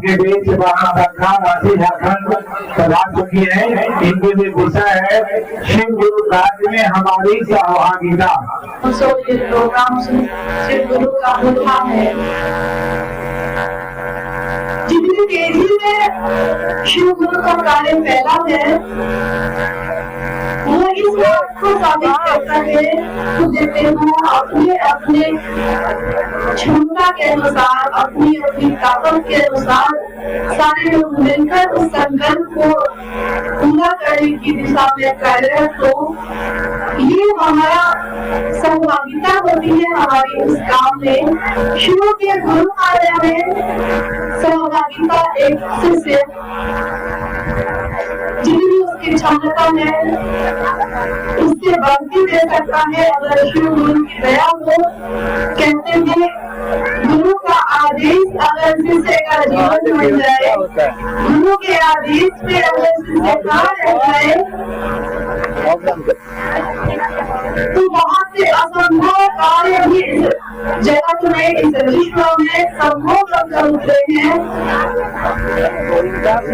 आपके बीच महासंघ राशि झारखंड पधार चुकी है। इनकी जो विषय है शिव गुरु कार्य में हमारी सहभागिता। ये प्रोग्राम शिव गुरु का होता है। जितनी तेजी में शिव गुरु का कार्य फैला है वो इस बात को साबित करता है कि देते हैं अपने अपने क्षमता के अनुसार, अपनी अपनी ताकत के अनुसार सारे लोग मिलकर उस संकल्प को पूरा करने की दिशा में कार्यरत हो। ये हमारा सहभागिता होती है हमारी उस काम में। शिव के गुरु कार्य में सहभागिता एक से जितनी उसकी क्षमता है उससे बढ़ती दे सकता है अगर शिव गुरु की दया हो। कहते हैं गुरु का आदेश अगर शिष्य का जीवन बन जाए, गुरु के आदेश पे अगर शिष्य खड़ा रह जाए तो बहुत से असंभव कार्य भी इस जगत में, इस विश्व में संभव कर उठते हैं।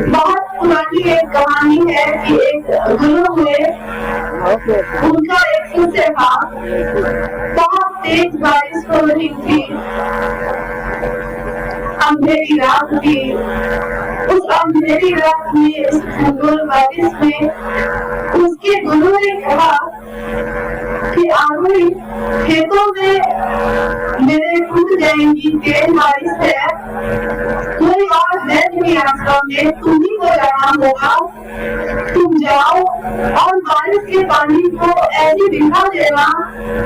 बहुत पुरानी एक कहानी है कि एक गुरु हुए, उनका एक शिष्य था। बहुत तेज बारिश हो रही थी, अंधेरी रात थी। उस अंधेरी रात में, उस घनघोर बारिश में उसके गुरु ने कहा कि आरोही खेतों में मेरे कूद जाएंगी, तेज बारिश है, कोई और है नहीं आसपास में, तुम ही को जाना होगा। तुम जाओ और बारिश के पानी को ऐसे दिखा देना,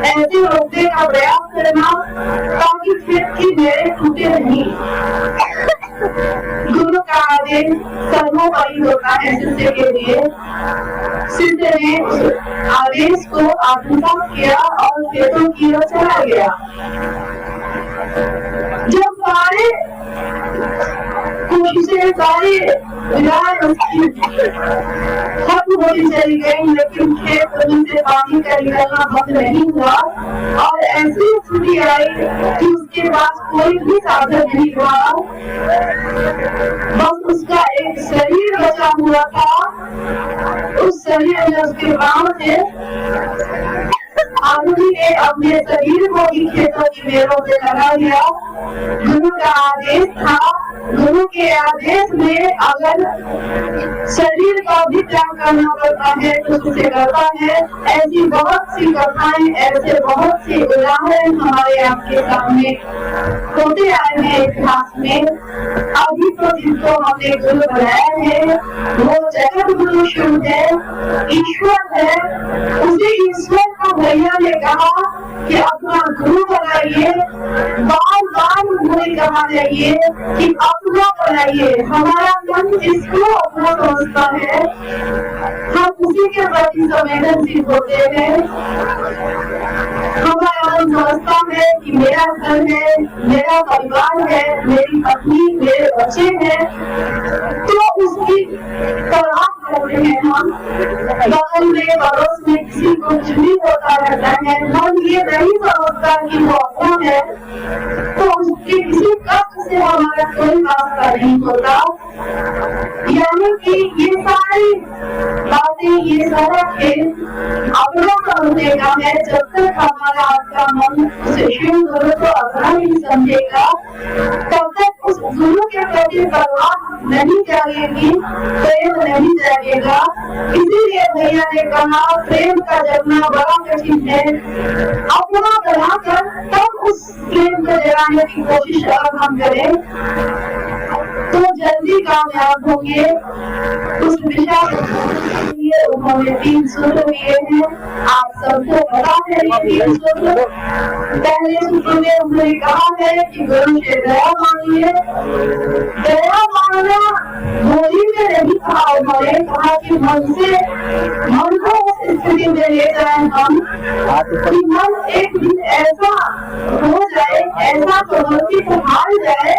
ऐसे रोकने का प्रयास करना ताकि खेत की जड़ें टूटे नहीं। गुरु का आदेश सर्वोपरि होता है शिष्य के लिए। शिष्य ने आदेश को आत्मसात किया और खेतों की ओर चला गया। जब सारे कोशिशें, सारी खत्म होती चली गई, लेकिन खेत से पानी का निकलना बंद नहीं हुआ और ऐसी स्थिति आई कि उसके पास कोई भी साधन नहीं हुआ, बस उसका एक शरीर बचा हुआ था। उस शरीर में उसके गांव थे। आरोही ने अपने शरीर को भी खेतों की बेरों से लगा दिया। गुरु का आदेश था, गुरु के आदेश में अगर शरीर का भी त्याग करना पड़ता है तो उसे करता है। ऐसी बहुत सी कथाएं, ऐसे बहुत से उदाहरण हमारे आपके सामने होते आए हैं इतिहास में। अभी तो जिनको हमने गुरु बनाया है वो जगत गुरु शिव है, ईश्वर है। उसी ईश्वर को भैया ने कहा कि अपना गुरु बनाइए, बार बार गुरु कहा जाइए कि अपना बनाइए। हमारा मन जिसको अपना समझता है हम उसी के प्रति संवेदनशील होते हैं। हमारा मन समझता है कि मेरा घर है, मेरा परिवार है, मेरी पत्नी, मेरे बच्चे हैं, तो उसकी परवाह करते हैं हम। बगल में, पड़ोस में किसी को कुछ भी होता रहता है, मन ये नहीं समझता कि वो अपना है, तो उसके किसी कष्ट से हमारा कोई वास्ता नहीं होता। यानी कि ये सारी बातें, ये सारा खेल अपना समझने का है। जब तक हमारा आपका मन उसे शिव गुरु को अपना नहीं समझेगा तब तक उस गुरु के प्रति परवाह नहीं जागेगी, प्रेम नहीं जागेगा। इसीलिए भैया ने कहा प्रेम का जगना बड़ा कठिन है। अपना बनाकर तब उस प्रेम को जगाने की कोशिश अगर हम करें तो जल्दी कामयाब होंगे। उस दिशा उन्होंने 3 सूत्र दिए हैं, आप सबको पता है ये 3 सूत्र। पहले सूत्र में उन्होंने कहा है कि गुरु से दया मांगिए। दया मांगना बोली में नहीं कहा, उन्होंने कहा कि मन से, मन को उस स्थिति में ले जाए हम कि मन एक दिन ऐसा हो जाए, ऐसा प्रवृत्ति को हार जाए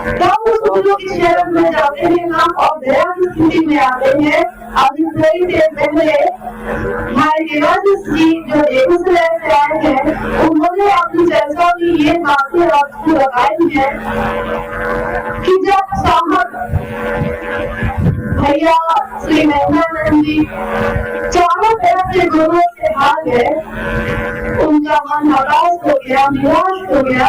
तब उस गुरु की शरण में जाते हैं हम और दया की स्थिति में आते हैं। अभी थोड़ी देर पहले भाई देवाशीष जी जो बेगूसराय से आए हैं, उन्होंने अपनी चर्चा में ये बातें आपको बताई है कि जब साहब भैया श्री महिमानंद जी चारों तरफ से गुरुओं से भाग गए, उनका मन हताश हो गया, निराश हो गया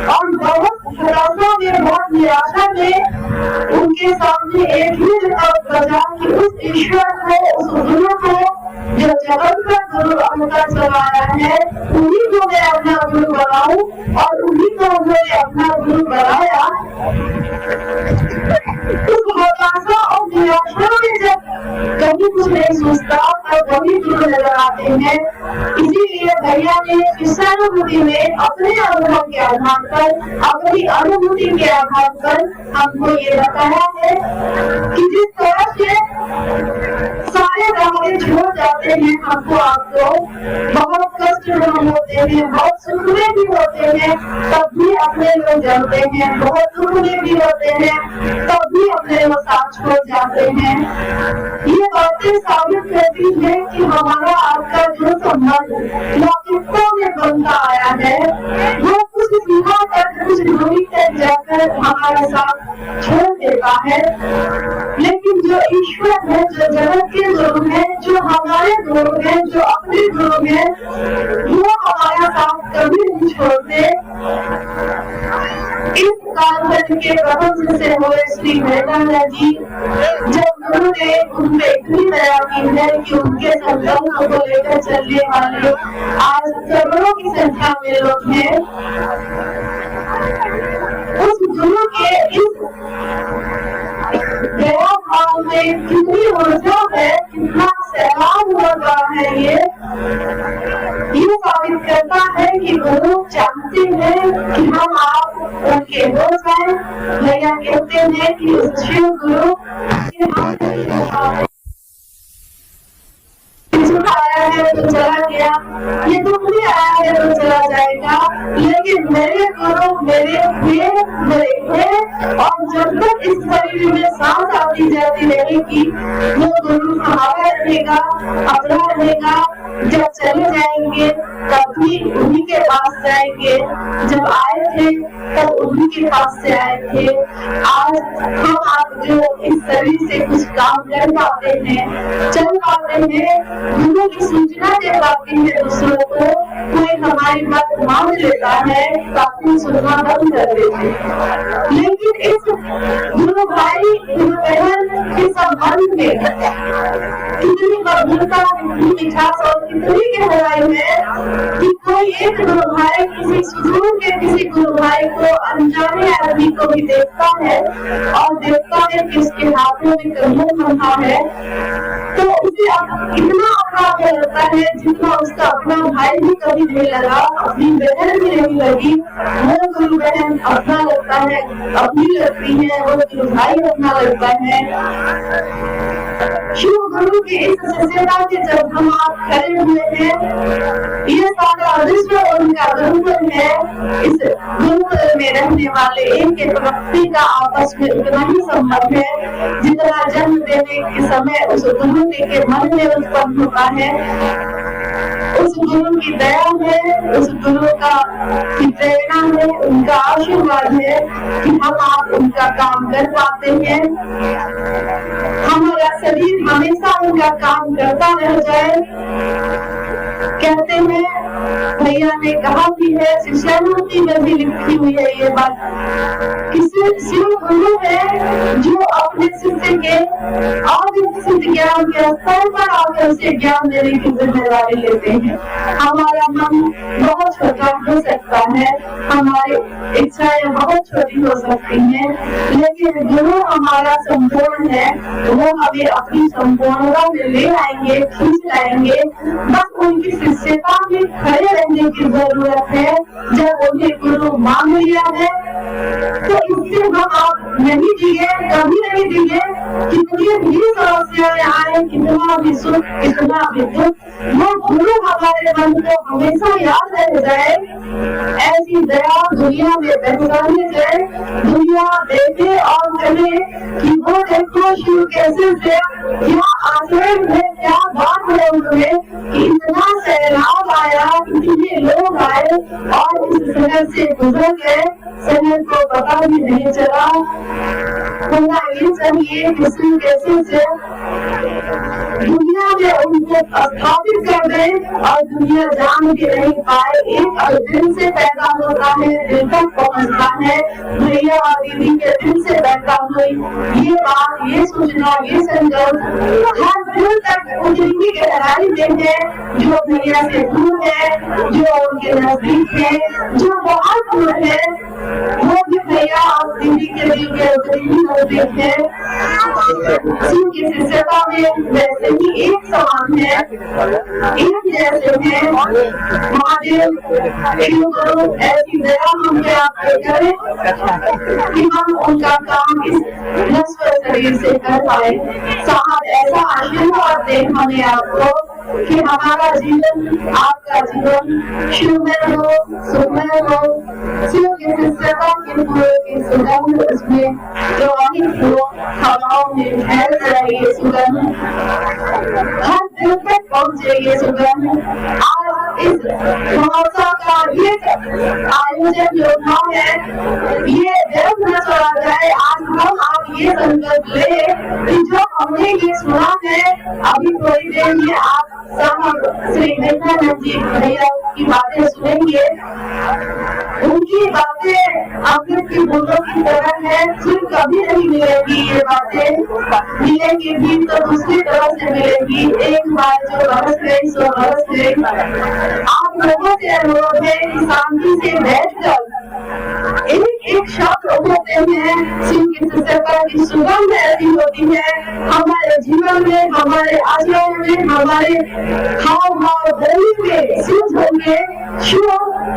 और बहुत हताशा में, बहुत निराशा में उनके सामने एक ही विकल्प बचा कि उस ईश्वर को, उस गुरु को जो जगत का गुरु अवतार चलाया है, उन्हीं को मैं अपना गुरु बनाऊं और उन्हीं को उन्होंने अपना गुरु बनाया। उस हताशा और निराशा में जब कभी कुछ नहीं सोचता और कभी गुरु नजर आते हैं, इसीलिए भैया ने शिष्यानुभूति में अपने अनुभव के आधार पर, अपनी अनुभूति के आधार पर हमको ये बताया है कि जिस तरह से सारे रास्ते छोड़ जाते हैं, हमको आपको बहुत कष्ट होते हैं, बहुत सुख में भी होते हैं, तब भी अपने लोग जलते हैं, बहुत दुख में भी होते हैं, तब भी अपने लोग साथ छोड़ जाते हैं। ये बातें साबित करती है कि हमारा आपका जो संबंध लौकिकों में बनता आया है, वो कुछ सीमा तक, कुछ दूरी तक जाकर हमारे साथ छोड़ देता है। लेकिन जो ईश्वर है, जो जगत के गुरु है, जो हमारे गुरु है, जो अपने गुरु है, वो हमारा साथ कभी नहीं छोड़ते। इस कालखंड के प्रथम से हुए श्री महिमानंद जी, जब गुरु ने उन पे इतनी दया की है कि उनके संकल्प को लेकर चलने वाले आज करोड़ों की संख्या में लोग हैं, उस गुरु के इस दया भाव में कितनी ऊर्जा है, कितना सैलाब हो रहा है, ये साबित करता है कि गुरु चाहते हैं कि हम आप उनके हो जाए। भैया कहते हैं कि उस शिव गुरु आया है तो चला गया, ये दुख भी आया है तो चला जाएगा, लेकिन मेरे गुरु मेरे थे और जब तक इस शरीर में सांस आती जाती रहेगी, वो गुरु हमारा रहेगा, अपना रहेगा। जब चले जाएंगे तब भी उन्हीं के पास जाएंगे, जब आए थे तब उन्हीं के पास से आए थे। आज हम आप जो इस शरीर से कुछ काम कर पाते हैं, चल पाते हैं, गुरु की सूचना दे पाते हैं दूसरों को, कोई हमारी बात मान लेता है, बातें सुनना बंद कर देते हैं। लेकिन इस गुरु भाई, गुरु बहन के संबंध में कितनी मधुरता, कितनी मिठास और कितनी गहराई है कि कोई एक गुरु भाई किसी सुदूर के किसी गुरु भाई को, अनजाने आदमी को भी देखता है और देखता है कि उसके हाथों में कंगन बंधा है, तो उसे इतना अपना लगता है जितना उसका अपना भाई भी कभी नहीं लगा, अपनी बहन भी नहीं लगी। वो गुरु बहन अपना लगता है, अपनी लगती है, वो गुरु भाई अपना लगता है। शिव गुरु की इस शिष्यता से जब हम आप खड़े हुए हैं, ये सारा विश्व उनका गुरुकुल है। इस गुरुकुल में रहने वाले एक एक व्यक्ति का आपस में उतना ही संबंध है जितना जन्म देने के समय उस गुरु के मन में उत्पन्न होता है। उस गुरु की दया है, उस गुरु का की प्रेरणा है, उनका आशीर्वाद है कि हम आप उनका काम कर पाते हैं। हमारा शरीर हमेशा उनका काम करता रह जाए। कहते हैं, भैया ने कहा भी है, शिष्यानुभूति में भी लिखी हुई है ये बात, किसी शिव गुरु है जो अपने शिष्य के सिद्ध ज्ञान के स्तर पर आकर उसे ज्ञान देने की जिम्मेदारी लेते हैं। हमारा मन बहुत छोटा हो सकता है, हमारी इच्छाएं बहुत छोटी हो सकती हैं, लेकिन गुरु हमारा संपूर्ण है, वो हमें अपनी संपूर्णता में ले आएंगे, खींच लाएंगे। बस उनकी शिष्यता में खड़े रहने की जरूरत है। जब उन्हें गुरु मान लिया है तो इससे हम आप नहीं जिए, कभी नहीं दिए, कितनी भी समस्याएं आए, कितना भी सुख, कितना भी दुख, वो गुरु हमारे मन को हमेशा याद रह जाए। ऐसी दया दुनिया में बहकाने जाए, दुनिया देखे और कहे कि वो देखो शिव कैसे थे, क्या आचरण में क्या बात है उनमें कि इतना सैलाब आया, इतने लोग आए और इस शहर से गुजर गए, शहर को पता भी नहीं चला। होना ये चाहिए कि शिव कैसे थे दुनिया में उनको स्थापित कर दे और दुनिया जान के नहीं पाए। एक दिल से पैदा होता है, दिल तक पहुँचता है। भैया और दीदी के दिल से पैदा हुई ये बात, ये सोचना, ये संकल्प हर दिल तक उतनी गहराई देंगे जो भैया से दूर है, जो उनके नजदीक है, जो बहुत दूर है, वो भी भैया और दीदी के दिल के उतनी नजदीक है। शिव की शिष्यता में वैसे ही एक समान है, एक जैसे है। महादेव शिव गुरु ऐसी दया हम पे आप करें कि हम उनका काम इस नश्वर शरीर से कर पाए। साहब ऐसा आशीर्वाद दे हमें आपको कि हमारा जीवन, आपका जीवन शिवमय हो, सुखमय हो। शिव की शिष्यता के फूलों की सुगंध उसमें प्रवाहित हो, हवाओं में फैल जाए ये सुगंध, हर दिल तक पहुंचे ये सुगंध। आज इस महोत्सव का ये आयोजन जो था है, ये व्यर्थ न चला जाए। आज हम आप ये संकल्प ले कि जो हमने ये सुना है, अभी थोड़ी देर में आप साहब श्री नित्यानंद जी भैया की बातें सुनेंगे। उनकी बातें अमृत की बूंदों की तरह है, फिर कभी नहीं मिलेगी ये बातें, मिलेंगी भी तो दूसरी तरह से मिलेगी। एक बार जो बरस गई सो बरस गई। आप लोगों से अनुरोध है कि शांति से बैठकर एक एक शब्द होते हैं। शिव की शिष्यता की सुगंध ऐसी होती है हमारे जीवन में, हमारे आचरण में, हमारे हाव भाव बोली में शिव होंगे। शिव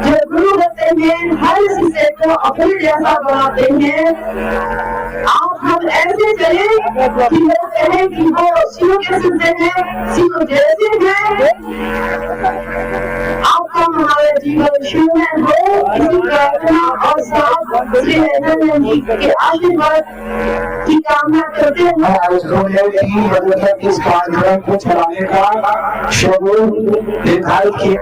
जो गुरु होते हैं हर शिष्य को अपने जैसा बनाते हैं। आप हम ऐसे चले कि लोग कहें कि वो शिव के शिष्य हैं, शिव जैसे हैं। आपका हमारा जीवन शिवमय हो, इसी प्रार्थना और साथ श्री नित्यानंद जी के आशीर्वाद की कामना करते हैं। इस कार्यक्रम को चलाने का शेड्यूल निर्धारित किया।